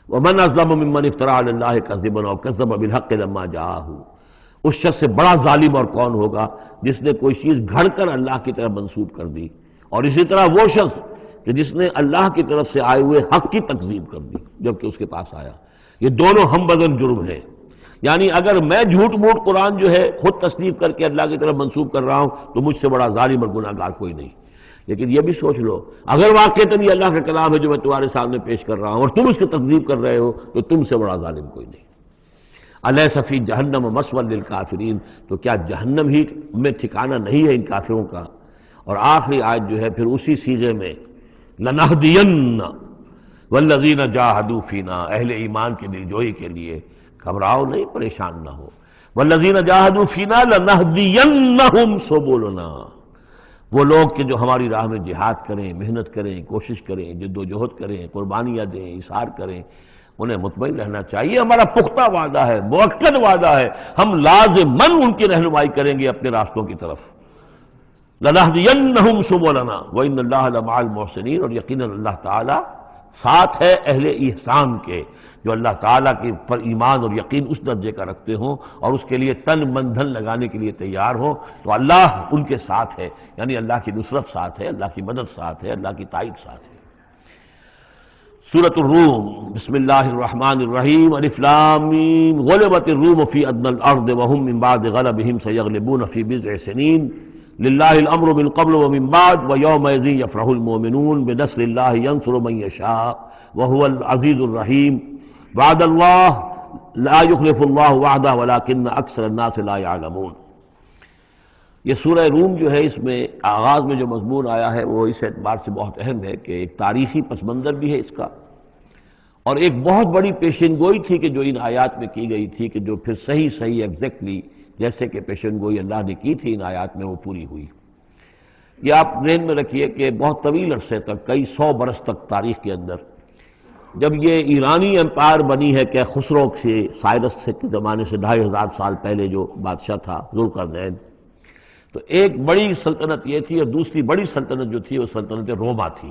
ومن اظلم ممن افترى علی اللہ کذبا او کذب بالحق لما جاءہ، اس شخص سے بڑا ظالم اور کون ہوگا جس نے کوئی چیز گھڑ کر اللہ کی طرف منسوب کر دی، اور اسی طرح وہ شخص کہ جس نے اللہ کی طرف سے آئے ہوئے حق کی تکذیب کر دی جبکہ اس کے پاس آیا۔ یہ دونوں ہم بدن جرم ہیں۔ یعنی اگر میں جھوٹ موٹ قرآن جو ہے خود تصنیف کر کے اللہ کی طرف منسوب کر رہا ہوں تو مجھ سے بڑا ظالم اور گناہ گار کوئی نہیں، لیکن یہ بھی سوچ لو اگر واقعتاً یہ اللہ کا کلام ہے جو میں تمہارے سامنے پیش کر رہا ہوں اور تم اس کی تکذیب کر رہے ہو تو تم سے بڑا ظالم کوئی نہیں۔ الیس فی جہنم مثوی للکافرین، تو کیا جہنم ہی میں ٹھکانہ نہیں ہے ان کافروں کا؟ اور آخری آیت جو ہے پھر اسی صیغے میں لنہدین والذین جاہدوا فینا، اہل ایمان کی دلجوئی کے لیے گھبراؤ نہیں، پریشان نہ ہو۔ والذین جاہدوا فینا لنہدینہم سبلنا، وہ لوگ کہ جو ہماری راہ میں جہاد کریں، محنت کریں، کوشش کریں، جد و جہد کریں، قربانیاں دیں، اظہار کریں، انہیں مطمئن رہنا چاہیے ہمارا پختہ وعدہ ہے، مؤکد وعدہ ہے، ہم لازماً ان کی رہنمائی کریں گے اپنے راستوں کی طرف۔ لَنَهْدِيَنَّهُمْ سُبُلَنَا وَإِنَّ اللَّهَ لَمَعَ الْمُحْسِنِينَ، اور یقیناً اللہ تعالیٰ ساتھ ہے اہل احسان کے، جو اللہ تعالیٰ کے پر ایمان اور یقین اس درجے کا رکھتے ہوں اور اس کے لیے تن من دھن لگانے کے لیے تیار ہوں، تو اللہ ان کے ساتھ ہے، یعنی اللہ کی نصرت ساتھ ہے، اللہ کی مدد ساتھ ہے، اللہ کی تائید ساتھ ہے۔ سورۃ الروم، بسم اللہ الرحمن الرحیم، الف لام میم، غلبت الروم فی ادنی الارض وهم من بعد غلبهم سیغلبون فی بضع سنین، للہ الامر من قبل ومن بعد ویومئذ یفرح المؤمنون بنصر اللہ ینصر من یشاء وهو العزیز الرحیم، وعد اللہ لا یخلف اللہ وعدہ ولکن اکثر الناس لا یعلمون۔ یہ سورہ روم جو ہے، اس میں آغاز میں جو مضمون آیا ہے وہ اس اعتبار سے بہت اہم ہے کہ ایک تاریخی پس منظر بھی ہے اس کا، اور ایک بہت بڑی پیشن گوئی تھی کہ جو ان آیات میں کی گئی تھی کہ جو پھر صحیح ایگزیکٹلی جیسے کہ پیشن گوئی اللہ نے کی تھی ان آیات میں وہ پوری ہوئی۔ یہ آپ ذہن میں رکھیے کہ بہت طویل عرصے تک، کئی 100 برس تک تاریخ کے اندر، جب یہ ایرانی امپائر بنی ہے کہ خسرو سے، سائرس سے کے زمانے سے 2500 سال پہلے جو بادشاہ تھا ذوالقرنین، تو ایک بڑی سلطنت یہ تھی، اور دوسری بڑی سلطنت جو تھی وہ سلطنت روما تھی۔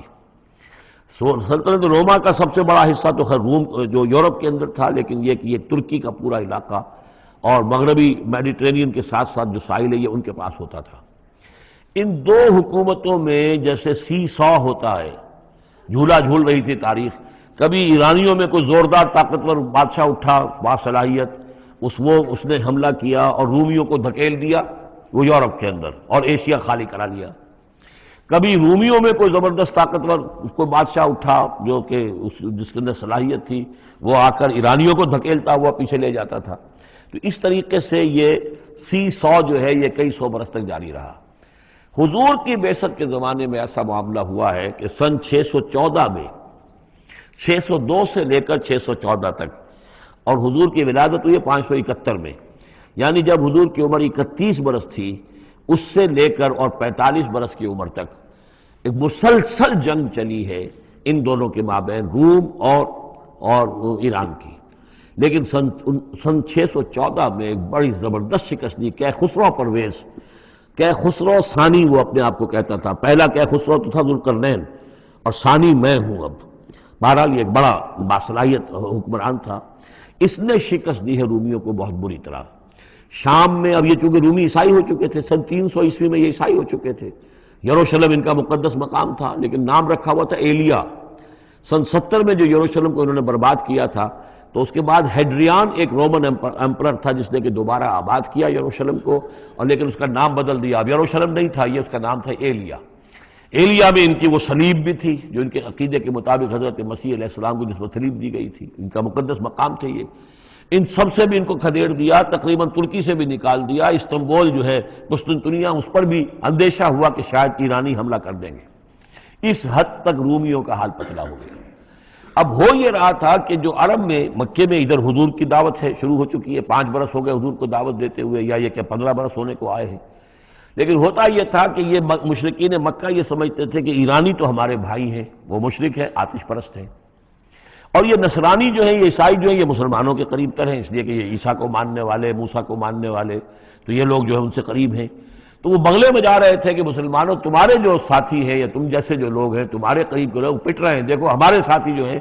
سلطنت روما کا سب سے بڑا حصہ تو خیر روم جو یورپ کے اندر تھا، لیکن یہ کہ یہ ترکی کا پورا علاقہ اور مغربی میڈیٹرینین کے ساتھ ساتھ جو ساحل ہے یہ ان کے پاس ہوتا تھا۔ ان دو حکومتوں میں جیسے سی سو ہوتا ہے، جھولا جھول رہی تھی تاریخ۔ کبھی ایرانیوں میں کوئی زوردار طاقتور بادشاہ اٹھا باصلاحیت، اس نے حملہ کیا اور رومیوں کو دھکیل دیا وہ یورپ کے اندر اور ایشیا خالی کرا لیا۔ کبھی رومیوں میں کوئی زبردست طاقتور کوئی بادشاہ اٹھا جو کہ جس کے اندر صلاحیت تھی، وہ آ کر ایرانیوں کو دھکیلتا ہوا پیچھے لے جاتا تھا۔ تو اس طریقے سے یہ سی سو جو ہے یہ کئی 100 برس تک جاری رہا۔ حضور کی بعثت کے زمانے میں ایسا معاملہ ہوا ہے کہ سن 614 میں، 602 سے لے کر 614 تک، اور حضور کی ولادت ہوئی 571 میں، یعنی جب حضور کی عمر 31 برس تھی اس سے لے کر اور 45 برس کی عمر تک ایک مسلسل جنگ چلی ہے ان دونوں کے مابین، روم اور ایران کی۔ لیکن سن 614 میں ایک بڑی زبردست شکست دی کیخسرو پرویز، کیخسرو ثانی وہ اپنے آپ کو کہتا تھا، پہلا کیخسرو تو تھا ذوالقرنین اور ثانی میں ہوں اب، بہرحال یہ ایک بڑا باصلاحیت حکمران تھا۔ اس نے شکست دی ہے رومیوں کو بہت بری طرح۔ شام میں، اب یہ چونکہ رومی عیسائی ہو چکے تھے، سن 300 عیسوی میں یہ عیسائی ہو چکے تھے، یروشلم ان کا مقدس مقام تھا لیکن نام رکھا ہوا تھا ایلیا۔ سن 70 میں جو یروشلم کو انہوں نے برباد کیا تھا، تو اس کے بعد ہیڈریان ایک رومن امپرر تھا جس نے کہ دوبارہ آباد کیا یروشلم کو، اور لیکن اس کا نام بدل دیا، اب یروشلم نہیں تھا یہ، اس کا نام تھا ایلیا۔ ایلیا میں ان کی وہ صلیب بھی تھی جو ان کے عقیدے کے مطابق حضرت مسیح علیہ السلام کو جس پر صلیب دی گئی تھی، ان کا مقدس مقام تھے یہ۔ ان سب سے بھی ان کو کھدیڑ دیا، تقریباً ترکی سے بھی نکال دیا، استنبول جو ہے قسطنطنیہ اس پر بھی اندیشہ ہوا کہ شاید ایرانی حملہ کر دیں گے۔ اس حد تک رومیوں کا حال پتلا ہو گیا۔ اب ہو یہ رہا تھا کہ جو عرب میں، مکے میں ادھر حضور کی دعوت ہے شروع ہو چکی ہے، 5 برس ہو گئے حضور کو دعوت دیتے ہوئے، یا یہ کہ 15 برس ہونے کو آئے ہیں، لیکن ہوتا یہ تھا کہ یہ مشرکین مکہ یہ سمجھتے تھے کہ ایرانی تو ہمارے بھائی ہیں، وہ مشرک ہیں، آتش پرست ہیں، اور یہ نصرانی جو ہیں، یہ عیسائی جو ہیں، یہ مسلمانوں کے قریب تر ہیں، اس لیے کہ یہ عیسیٰ کو ماننے والے، موسیٰ کو ماننے والے، تو یہ لوگ جو ہیں ان سے قریب ہیں۔ تو وہ بغلے میں جا رہے تھے کہ مسلمانوں تمہارے جو ساتھی ہیں یا تم جیسے جو لوگ ہیں تمہارے قریب کے لوگ پٹ رہے ہیں، دیکھو ہمارے ساتھی جو ہیں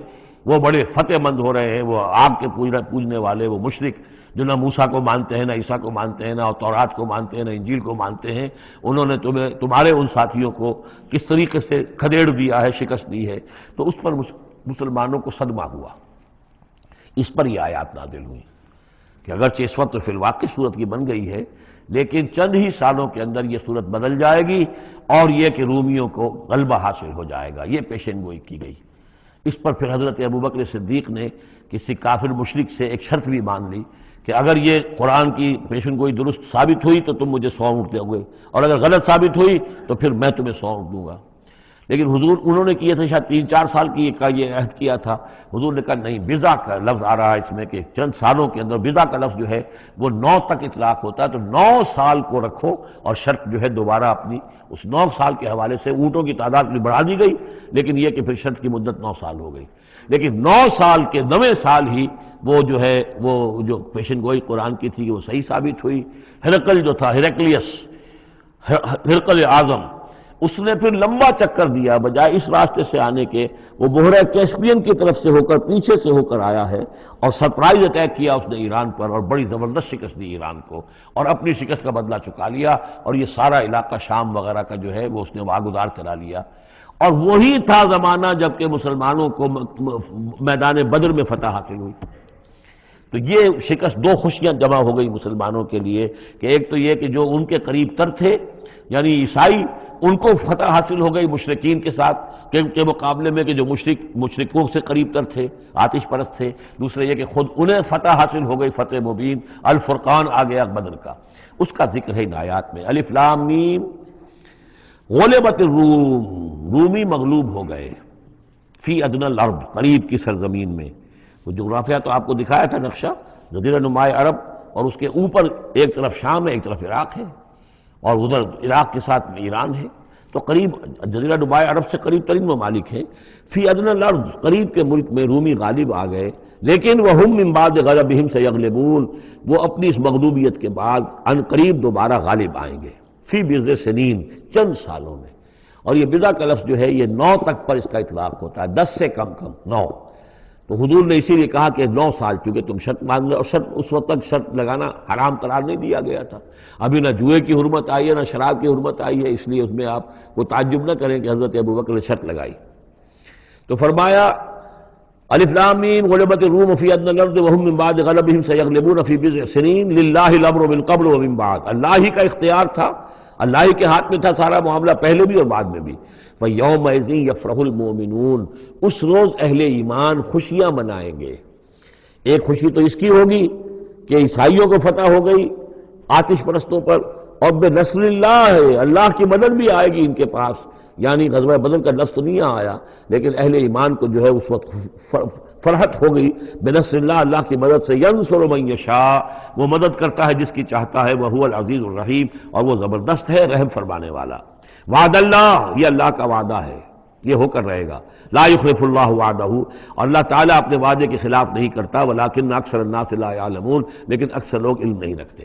وہ بڑے فتح مند ہو رہے ہیں، وہ آگ کے پوجنے والے، وہ مشرک جو نہ موسیٰ کو مانتے ہیں، نہ عیسیٰ کو مانتے ہیں، نہ تورات کو مانتے ہیں، نہ انجیل کو مانتے ہیں، انہوں نے تمہارے ان ساتھیوں کو کس طریقے سے کھدیڑ دیا ہے، شکست دی ہے۔ تو اس پر مسلمانوں کو صدمہ ہوا، اس پر یہ آیات نازل ہوئی کہ اگرچہ اس وقت تو فی الواقع صورت کی بن گئی ہے، لیکن چند ہی سالوں کے اندر یہ صورت بدل جائے گی، اور یہ کہ رومیوں کو غلبہ حاصل ہو جائے گا، یہ پیشن گوئی کی گئی۔ اس پر پھر حضرت ابوبکر صدیق نے کسی کافر مشرک سے ایک شرط بھی مان لی کہ اگر یہ قرآن کی پیشن گوئی درست ثابت ہوئی تو تم مجھے 100 اونٹ دو گے، اور اگر غلط ثابت ہوئی تو پھر میں تمہیں 100 اونٹ دوں گا۔ لیکن حضور انہوں نے کیے تھے شاید 3-4 سال کی یہ عہد کیا تھا، حضور نے کہا نہیں، بضع کا لفظ آ رہا ہے اس میں کہ چند سالوں کے اندر، بضع کا لفظ جو ہے وہ 9 تک اطلاق ہوتا ہے، تو 9 سال کو رکھو، اور شرط جو ہے دوبارہ اپنی اس 9 سال کے حوالے سے اونٹوں کی تعداد بھی بڑھا دی گئی، لیکن یہ کہ پھر شرط کی مدت 9 سال ہو گئی۔ لیکن 9 سال کے 9ویں سال ہی وہ جو ہے وہ جو پیشن گوئی قرآن کی تھی وہ صحیح ثابت ہوئی۔ ہرقل جو تھا، ہرقل اعظم، اس نے پھر لمبا چکر دیا، بجائے اس راستے سے آنے کے وہ بحیرہ کیسپین کی طرف سے ہو کر، پیچھے سے ہو کر آیا ہے، اور سرپرائز اٹیک کیا اس نے ایران پر، اور بڑی زبردست شکست دی ایران کو، اور اپنی شکست کا بدلہ چکا لیا، اور یہ سارا علاقہ شام وغیرہ کا جو ہے وہ اس نے واگزار کرا لیا۔ اور وہی تھا زمانہ جب کہ مسلمانوں کو میدان بدر میں فتح حاصل ہوئی۔ تو یہ شکست، 2 خوشیاں جمع ہو گئی مسلمانوں کے لیے، کہ ایک تو یہ کہ جو ان کے قریب تر تھے یعنی عیسائی، ان کو فتح حاصل ہو گئی مشرکین کے ساتھ کے مقابلے میں، کہ جو مشرکوں سے قریب تر تھے، آتش پرست تھے۔ دوسرے یہ کہ خود انہیں فتح حاصل ہو گئی، فتح مبین، الفرقان آ گیا بدر کا، اس کا ذکر ہے ان آیات میں۔ الف لام میم، غلبت الروم، رومی مغلوب ہو گئے، فی ادنی الارض، قریب کی سرزمین میں۔ وہ جغرافیہ تو آپ کو دکھایا تھا نقشہ، جزیرہ نمائے عرب، اور اس کے اوپر ایک طرف شام ہے، ایک طرف عراق ہے، اور ادھر عراق کے ساتھ میں ایران ہے، تو قریب جزیرہ نمائے عرب سے قریب ترین ممالک ہیں۔ فی ادنی الارض، قریب کے ملک میں رومی غالب آ گئے، لیکن وہم من بعد غلبہم سیغلبون، وہ اپنی اس مغلوبیت کے بعد ان قریب دوبارہ غالب آئیں گے، فی بضع سنین، چند سالوں میں۔ اور یہ بضع کا لفظ جو ہے یہ 9 تک پر اس کا اطلاق ہوتا ہے، 10 سے کم 9۔ تو حضور نے اسی لیے کہا کہ 9 سال، چونکہ تم شرط مان لو، اور شرط اس وقت تک شرط لگانا حرام قرار نہیں دیا گیا تھا، ابھی نہ جوئے کی حرمت آئی ہے نہ شراب کی حرمت آئی ہے، اس لیے اس میں آپ کو تعجب نہ کریں کہ حضرت ابوبکر نے شرط لگائی۔ تو فرمایا الف لام میم، غلبت الروم فی ادنی الارض وهم من بعد غلبہم سیغلبون فی بضع سنین للہ الامر من قبل ومن بعد، اللہ ہی کا اختیار تھا، اللہ ہی کے ہاتھ میں تھا سارا معاملہ، پہلے بھی اور بعد میں بھی۔ فَيَوْمَئِذٍ يَفْرَحُ الْمُؤْمِنُونَ، اس روز اہل ایمان خوشیاں منائیں گے۔ ایک خوشی تو اس کی ہوگی کہ عیسائیوں کو فتح ہو گئی آتش پرستوں پر، اور بنصر اللہ ہے، اللہ کی مدد بھی آئے گی ان کے پاس، یعنی غزوہ بدر کا لفظ نہیں آیا، لیکن اہل ایمان کو جو ہے اس وقت فرحت ہو گئی بنصر اللہ، اللہ کی مدد سے، ینصر من یشاء، وہ مدد کرتا ہے جس کی چاہتا ہے، وہو العزیز الرحیم، اور وہ زبردست ہے، رحم فرمانے والا۔ وعد اللہ، یہ اللہ کا وعدہ ہے، یہ ہو کر رہے گا، لا یخلف اللہ وعدہ، اور اللہ تعالیٰ اپنے وعدے کے خلاف نہیں کرتا، ولکن اکثر الناس لا یعلمون، لیکن اکثر لوگ علم نہیں رکھتے۔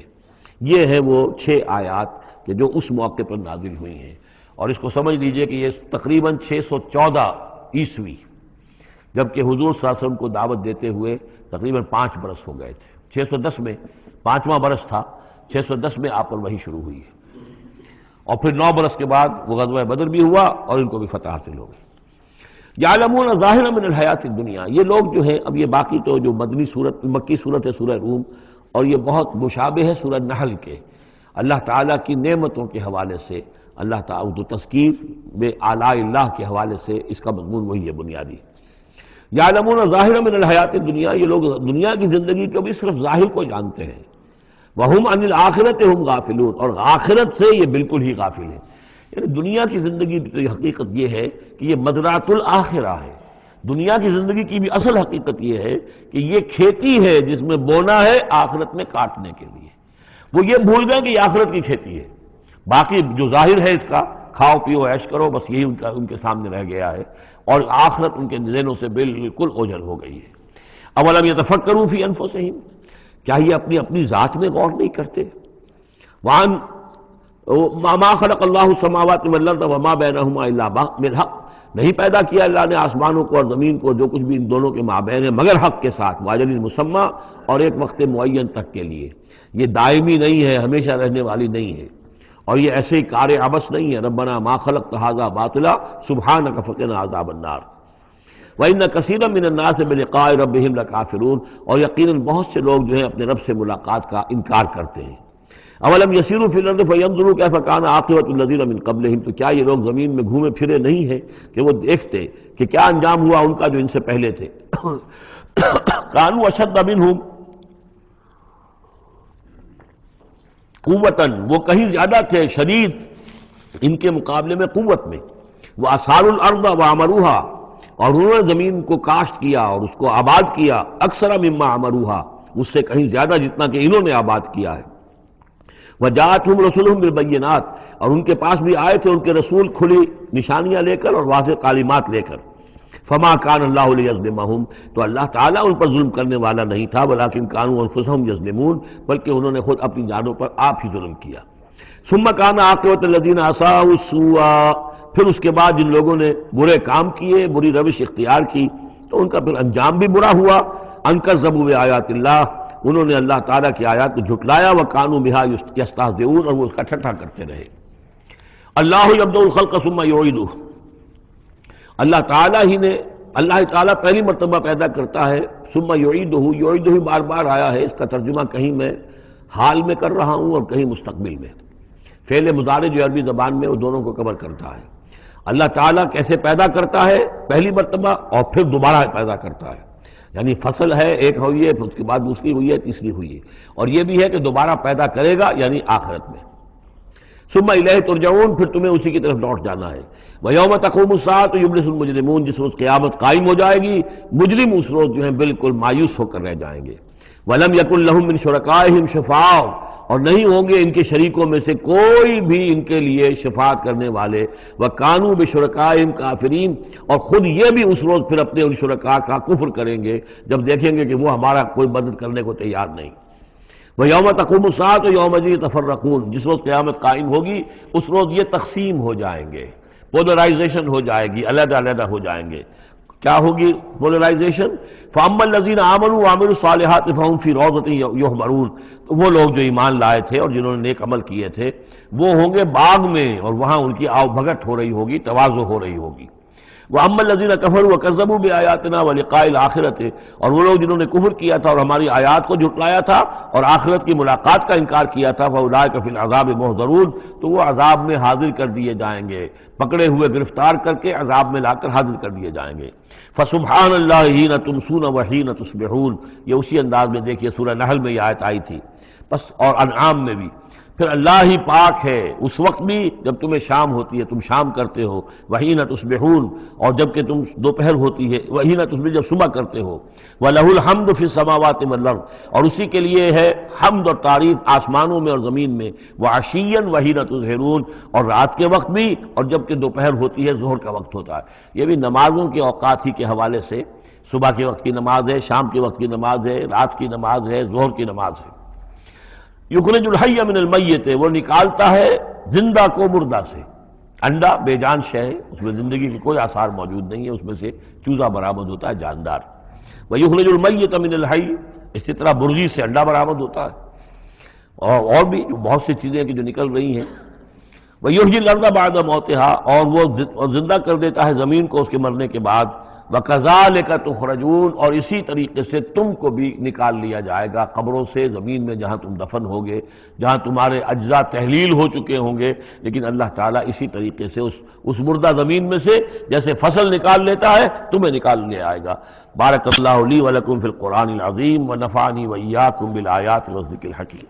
یہ ہیں وہ 6 آیات کہ جو اس موقع پر نازل ہوئی ہیں، اور اس کو سمجھ لیجئے کہ یہ تقریباً 614 عیسوی، جبکہ حضور صلی اللہ علیہ وسلم کو دعوت دیتے ہوئے تقریباً 5 برس ہو گئے تھے۔ 610 میں 5واں برس تھا، 610 میں آپ پر وحی شروع ہوئی ہے، اور پھر 9 برس کے بعد وہ غزوہ بدر بھی ہوا اور ان کو بھی فتح حاصل ہو گئی۔ یعلمون ظاہرا من الحیات الدنیا، یہ لوگ جو ہیں، اب یہ باقی تو جو مکی صورت ہے سورہ روم، اور یہ بہت مشابہ ہے سورہ نحل کے، اللہ تعالیٰ کی نعمتوں کے حوالے سے، اللہ تعالیٰ تو تذکیر میں آلاء اللہ کے حوالے سے اس کا مضمون وہی ہے بنیادی۔ یعلمون ظاہرا من الحیات الدنیا، یہ لوگ دنیا کی زندگی کو بھی صرف ظاہر کو جانتے ہیں، وَهُمْ عَنِ الْآخِرَةِ هُمْ غَافِلُونَ، اور آخرت سے یہ بالکل ہی غافل ہیں۔ یعنی دنیا کی زندگی کی حقیقت یہ ہے کہ یہ مزرعۃ الآخرہ ہے، دنیا کی زندگی کی بھی اصل حقیقت یہ ہے کہ یہ کھیتی ہے جس میں بونا ہے آخرت میں کاٹنے کے لیے۔ وہ یہ بھول گئے کہ یہ آخرت کی کھیتی ہے، باقی جو ظاہر ہے اس کا کھاؤ پیو عیش کرو، بس یہی ان کے سامنے رہ گیا ہے، اور آخرت ان کے ذہنوں سے بالکل اوجھل ہو گئی ہے۔ اولم یتفکروا فی انفسہم، کیا یہ اپنی ذات میں غور نہیں کرتے؟ ما خلق اللہ السماوات والارض وما بینہما الا بالحق، نہیں پیدا کیا اللہ نے آسمانوں کو اور زمین کو جو کچھ بھی ان دونوں کے مابین ہے مگر حق کے ساتھ، واجل مسمى، اور ایک وقت معین تک کے لیے۔ یہ دائمی نہیں ہے، ہمیشہ رہنے والی نہیں ہے، اور یہ ایسے ہی کار عبث نہیں ہے۔ ربنا ما خلقت ھذا باطلا سبحانک فقنا عذاب النار۔ وَإِنَّ كَثِيرًا مِّنَ النَّاسِ بِلِقَاءِ رَبِّهِمْ لَكَافِرُونَ، اور یقیناً بہت سے لوگ جو ہیں اپنے رب سے ملاقات کا انکار کرتے ہیں۔ اولم یسیروا فی الارض فینظروا کیف کان عاقبۃ الذین من قبلہم، تو کیا یہ لوگ زمین میں گھومے پھرے نہیں ہیں کہ وہ دیکھتے کہ کیا انجام ہوا ان کا جو ان سے پہلے تھے۔ کانوا اشد منہم قوتاً، وہ کہیں زیادہ تھے شدید ان کے مقابلے میں قوت میں، وَأَثَارُوا الْأَرْضَ وَعَمَرُوهَا، اور انہوں نے زمین کو کاشت کیا اور اس کو آباد کیا، اکثر مما عمروها، اس سے کہیں زیادہ جتنا کہ انہوں نے آباد کیا ہے۔ وجاءتهم رسلهم بالبینات، اور ان کے پاس بھی آئے تھے ان کے رسول کھلی نشانیاں لے کر اور واضح تعلیمات لے کر۔ فما کان اللہ لیظلمہم، تو اللہ تعالیٰ ان پر ظلم کرنے والا نہیں تھا، ولکن کانوا انفسہم یظلمون، بلکہ انہوں نے خود اپنی جانوں پر آپ ہی ظلم کیا۔ ثم کان عاقبۃ الذین اساءوا السوء، پھر اس کے بعد جن لوگوں نے برے کام کیے، بری روش اختیار کی، تو ان کا پھر انجام بھی برا ہوا۔ ان کذبوا بآیات اللہ، انہوں نے اللہ تعالیٰ کی آیات کو جھٹلایا، وکانوا بہا یستہزئون، اور وہ اس کا ٹھٹھا کرتے رہے۔ اللہ یبدأ الخلق ثم یعیدہ، اللہ تعالیٰ ہی نے، اللہ تعالیٰ پہلی مرتبہ پیدا کرتا ہے، ثم یعیدہ، یعیدہ بار بار آیا ہے، اس کا ترجمہ کہیں میں حال میں کر رہا ہوں اور کہیں مستقبل میں۔ فعل مضارع جو عربی زبان میں وہ دونوں کو کور کرتا ہے۔ اللہ تعالیٰ کیسے پیدا کرتا ہے؟ پہلی مرتبہ، اور پھر دوبارہ پیدا کرتا ہے، یعنی فصل ہے ایک ہوئی ہے، پھر اس کے بعد دوسری ہوئی ہے، تیسری ہوئی ہے، اور یہ بھی ہے کہ دوبارہ پیدا کرے گا یعنی آخرت میں۔ ثم الیہ ترجعون، پھر تمہیں اسی کی طرف لوٹ جانا ہے۔ ویوم تقوم الساعۃ یبلس المجرمون، جس روز قیامت قائم ہو جائے گی مجرم اس روز جو ہیں بالکل مایوس ہو کر رہ جائیں گے۔ ولم یکن لہم من شرکائہم شفاع، اور نہیں ہوں گے ان کے شریکوں میں سے کوئی بھی ان کے لیے شفاعت کرنے والے۔ وَكَانُوا بِشُرَكَائِهِمْ كَافِرِينَ، اور خود یہ بھی اس روز پھر اپنے ان شرکاء کا کفر کریں گے جب دیکھیں گے کہ وہ ہمارا کوئی مدد کرنے کو تیار نہیں۔ وَيَوْمَ تَقُومُ السَّاعَةُ يَوْمَئِذٍ يَتَفَرَّقُونَ، جس روز قیامت قائم ہوگی اس روز یہ تقسیم ہو جائیں گے، پولرائزیشن ہو جائے گی، علیحدہ علیحدہ ہو جائیں گے۔ کیا ہوگی پولرائزیشن؟ فَأَمَّا الَّذِينَ آمَنُوا وَعَمِلُوا الصَّالِحَاتِ فَهُمْ فِي رَوْضَةٍ يُحْبَرُونَ، تو وہ لوگ جو ایمان لائے تھے اور جنہوں نے نیک عمل کیے تھے وہ ہوں گے باغ میں، اور وہاں ان کی آؤ بھگت ہو رہی ہوگی، تواضع ہو رہی ہوگی۔ وَأَمَّا الَّذِينَ كَفَرُوا وَكَذَّبُوا بِآيَاتِنَا وَلِقَاءِ الْآخِرَةِ، اور وہ لوگ جنہوں نے کفر کیا تھا اور ہماری آیات کو جھٹلایا تھا اور آخرت کی ملاقات کا انکار کیا تھا، فَأُولَٰئِكَ فِي الْعَذَابِ مُحْضَرُونَ، تو وہ عذاب میں حاضر کر دیے جائیں گے، پکڑے ہوئے گرفتار کر کے عذاب میں لا کر حاضر کر دیے جائیں گے۔ فَسُبْحَانَ اللَّهِ حِينَ تُمْسُونَ وَحِينَ تُصْبِحُونَ، یہ اسی انداز میں دیکھیے سورہ نحل میں یہ آیت آئی تھی، بس اور انعام میں بھی۔ پھر اللہ ہی پاک ہے اس وقت بھی جب تمہیں شام ہوتی ہے، تم شام کرتے ہو، وحین تصبحون، اور جب کہ تم دوپہر ہوتی ہے، وحین تصبح جب صبح کرتے ہو، وَلَهُ الْحَمْدُ فِي السَّمَاوَاتِ وَالْأَرْضِ، اور اسی کے لیے ہے حمد اور تعریف آسمانوں میں اور زمین میں، وَعَشِيًّا وَحِينَ تُظْهِرُونَ، اور رات کے وقت بھی اور جب کہ دوپہر ہوتی ہے، ظہر کا وقت ہوتا ہے۔ یہ بھی نمازوں کے اوقات ہی کے حوالے سے، صبح کے وقت کی نماز ہے، شام کے وقت کی نماز ہے، رات کی نماز ہے، ظہر کی نماز ہے۔ یخرج الحی من المیت، وہ نکالتا ہے زندہ کو مردہ سے۔ انڈا بے جان شے ہے، اس میں زندگی کے کوئی آثار موجود نہیں ہے، اس میں سے چوزہ برآمد ہوتا ہے جاندار۔ ویخرج المیت من الحی، اسی طرح مرغی سے انڈا برآمد ہوتا ہے، اور بھی جو بہت سی چیزیں کہ جو نکل رہی ہیں۔ ویحیی الارض بعد موتها، اور وہ زندہ کر دیتا ہے زمین کو اس کے مرنے کے بعد۔ وَكَذَلِكَ تُخْرَجُونَ، اور اسی طریقے سے تم کو بھی نکال لیا جائے گا قبروں سے، زمین میں جہاں تم دفن ہوگے، جہاں تمہارے اجزاء تحلیل ہو چکے ہوں گے، لیکن اللہ تعالیٰ اسی طریقے سے اس مردہ زمین میں سے جیسے فصل نکال لیتا ہے تمہیں نکال لے آئے گا۔ بارک اللہ لی ولکم فی القرآن العظیم ونفعنی وإیاکم بالآیات والذکر الحکیم۔